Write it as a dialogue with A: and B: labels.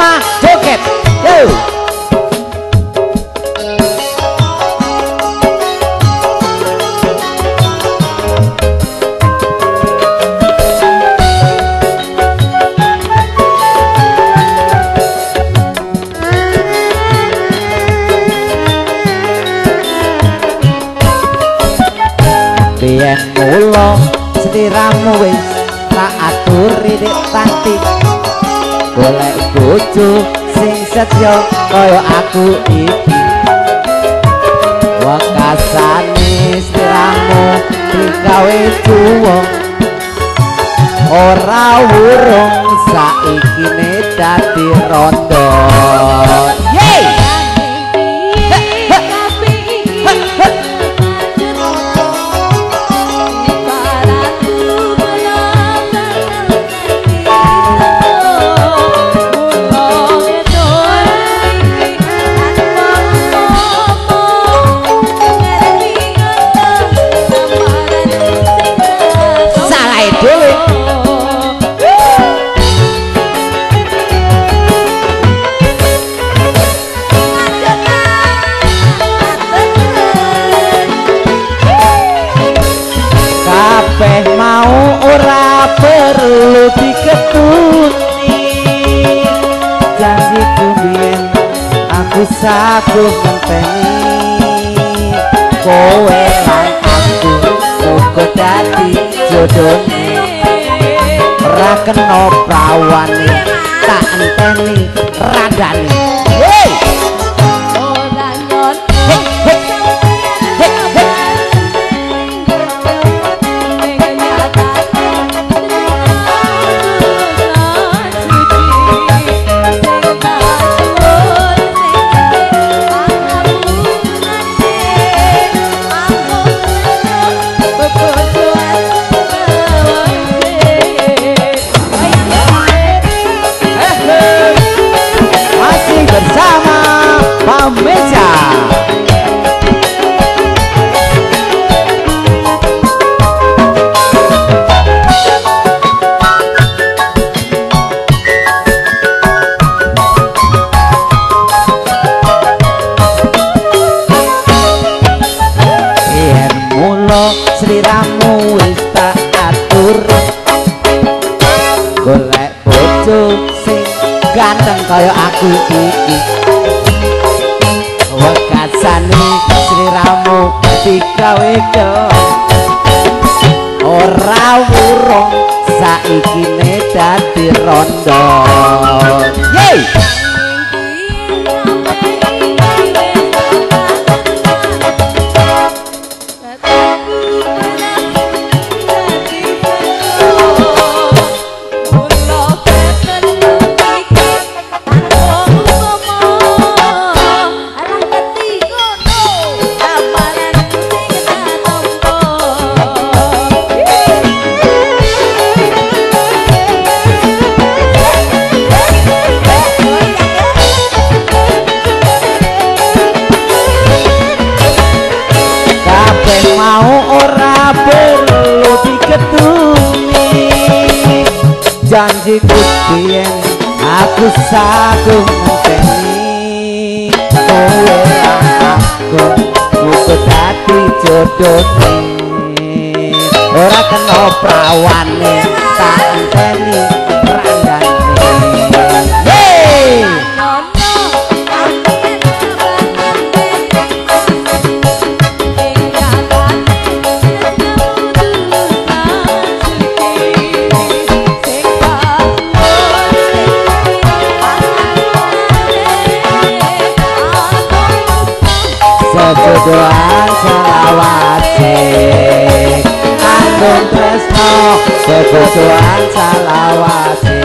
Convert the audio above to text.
A: bersama joget. Yo. Biyen mula sliramu wis tak aturi dik pati golek bojo sing setya kaya aku iki wakasane sliramu digawe tuwa ora wurung saiki ne dadi rondo yeay mau ora perlu diketuni janjiku biyen aku saguh ngenteni kowe lan aku muga dadi jodone ora kena prawane tak enteni randane bersama Pameja. Yen mula sliramu wis tak atur golek bojo sing ganteng kaya aku iki wekasane sliramu digawe ora wurung saiki ne dadi rondo yeay mau ora perlu diketuni janjiku biyen aku saguh ngenteni kowe aku muga dadi jodone ora kena prawane tak enteni randane hey sejodohan selawase Agung Tresno sejodohan selawase